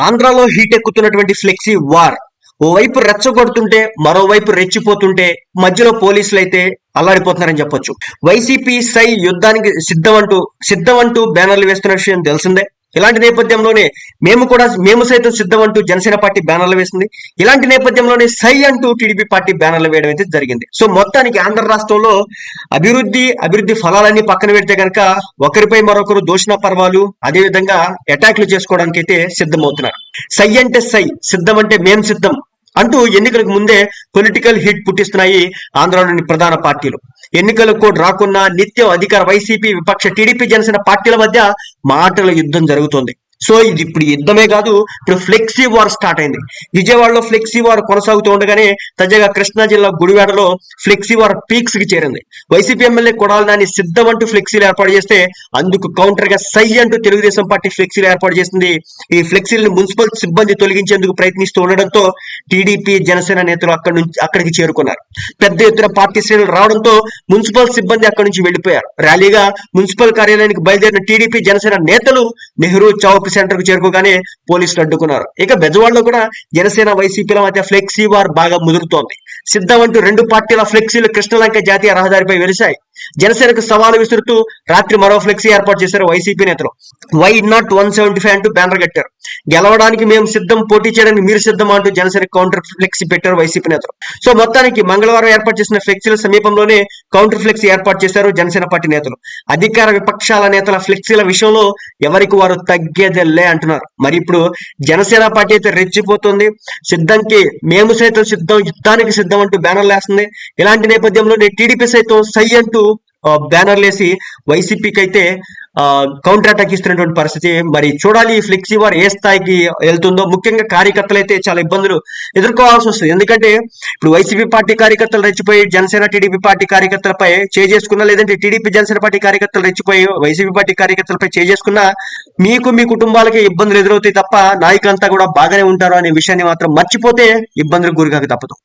ఆంధ్రాలో heat ఎక్కుతున్నటువంటి flexi war ఓవైపు రెచ్చగొడుతుంటే మరోవైపు రెచ్చిపోతుంటే మధ్యలో పోలీసులు అయితే అల్లాడిపోతున్నారని చెప్పొచ్చు. వైసీపీ సై యుద్ధానికి సిద్ధం అంటూ బ్యానర్లు వేస్తున్న విషయం తెలిసిందే. ఇలాంటి నేపథ్యంలోనే మేము సైతం సిద్ధం అంటూ జనసేన పార్టీ బ్యానర్లు వేసింది. ఇలాంటి నేపథ్యంలోనే సై అంటూ టీడీపీ పార్టీ బ్యానర్లు వేయడం అయితే జరిగింది. సో మొత్తానికి ఆంధ్ర రాష్ట్రంలో అభివృద్ధి ఫలాలన్నీ పక్కన పెడితే కనుక ఒకరిపై మరొకరు దూషణ పర్వాలు అదేవిధంగా అటాక్లు చేసుకోవడానికి అయితే సిద్ధమవుతున్నారు. సై అంటే సై, సిద్ధం అంటే మేం సిద్ధం అంటూ ఎన్నికలకు ముందే పొలిటికల్ హిట్ పుట్టిస్తున్నాయి ఆంధ్రలోని ప్రధాన పార్టీలు. ఎన్నికల కోడ్ రాకున్నా నిత్యం అధికార వైసీపీ, విపక్ష టీడీపీ, జనసేన పార్టీల మధ్య మాటల యుద్ధం జరుగుతోంది. సో ఇది ఇప్పుడు యుద్ధమే కాదు, ఇప్పుడు ఫ్లెక్సీ వార్ స్టార్ట్ అయింది. విజయవాడలో ఫ్లెక్సీ వార్ కొనసాగుతూ ఉండగానే తాజాగా కృష్ణా జిల్లా గుడివాడలో ఫ్లెక్సీ వార్ పీక్స్ కి చేరింది. వైసీపీ ఎమ్మెల్యే కొడాలి నాని సిద్ధం అంటూ ఫ్లెక్సీలు ఏర్పాటు చేస్తే అందుకు కౌంటర్ గా సై అంటూ తెలుగుదేశం పార్టీ ఫ్లెక్సీలు ఏర్పాటు చేసింది. ఈ ఫ్లెక్సీలను మున్సిపల్ సిబ్బంది తొలగించేందుకు ప్రయత్నిస్తూ ఉండడంతో టీడీపీ, జనసేన నేతలు అక్కడికి చేరుకున్నారు. పెద్ద ఎత్తున పార్టీ శ్రేణులు రావడంతో మున్సిపల్ సిబ్బంది అక్కడి నుంచి వెళ్లిపోయారు. ర్యాలీగా మున్సిపల్ కార్యాలయానికి బయలుదేరిన టీడీపీ, జనసేన నేతలు నెహ్రూ చౌక్ సెంటర్ కు చేరుకోగానే పోలీసులు అడ్డుకున్నారు. ఇక బెజవాడలో కూడా జనసేన, వైసీపీల మధ్య ఫ్లెక్సీ వార్ బాగా ముదురుతోంది. సిద్ధం అంటూ రెండు పార్టీల ఫ్లెక్సీలు కృష్ణలంక జాతీయ రహదారిపై వెలిశాయి. జనసేనకు సవాలు విసురుతూ రాత్రి మరో ఫ్లెక్సీ ఏర్పాటు చేశారు వైసీపీ నేతలు. వై నాట్ 175 అంటూ బ్యానర్ కట్టారు. గెలవడానికి మేము సిద్ధం, పోటీ చేయడానికి మీరు సిద్ధం అంటూ జనసేన కౌంటర్ ఫ్లెక్సీ పెట్టారు వైసీపీ నేతలు. సో మొత్తానికి మంగళవారం ఏర్పాటు చేసిన ఫ్లెక్సీల సమీపంలోనే కౌంటర్ ఫ్లెక్సీ ఏర్పాటు చేశారు జనసేన పార్టీ నేతలు. అధికార విపక్షాల నేతల ఫ్లెక్సీల విషయంలో ఎవరికి వారు తగ్గేదెల్లే అంటున్నారు. మరి ఇప్పుడు జనసేన పార్టీ అయితే రెచ్చిపోతుంది. మేము సైతం సిద్ధం, యుద్ధానికి సిద్ధం అంటూ బ్యానర్లు వేస్తుంది. ఇలాంటి నేపథ్యంలో టీడీపీ సైతం సై అంటూ బ్యానర్లు వేసి వైసీపీకి అయితే కౌంటర్ అటాక్ ఇస్తున్నటువంటి పరిస్థితి. మరి చూడాలి ఈ ఫ్లెక్సీ వార్ ఏ స్థాయికి వెళ్తుందో. ముఖ్యంగా కార్యకర్తలు అయితే చాలా ఇబ్బందులు ఎదుర్కోవాల్సి వస్తుంది. ఎందుకంటే ఇప్పుడు వైసీపీ పార్టీ కార్యకర్తలు రెచ్చిపోయి జనసేన, టీడీపీ పార్టీ కార్యకర్తలపై చేసుకున్నా, లేదంటే టీడీపీ, జనసేన పార్టీ కార్యకర్తలు రెచ్చిపోయి వైసీపీ పార్టీ కార్యకర్తలపై చేసుకున్నా మీకు, మీ కుటుంబాలకి ఇబ్బందులు ఎదురవుతాయి తప్ప నాయకులంతా కూడా బాగానే ఉంటారు అనే విషయాన్ని మాత్రం మర్చిపోతే ఇబ్బందులకు గురికాక తప్పదు.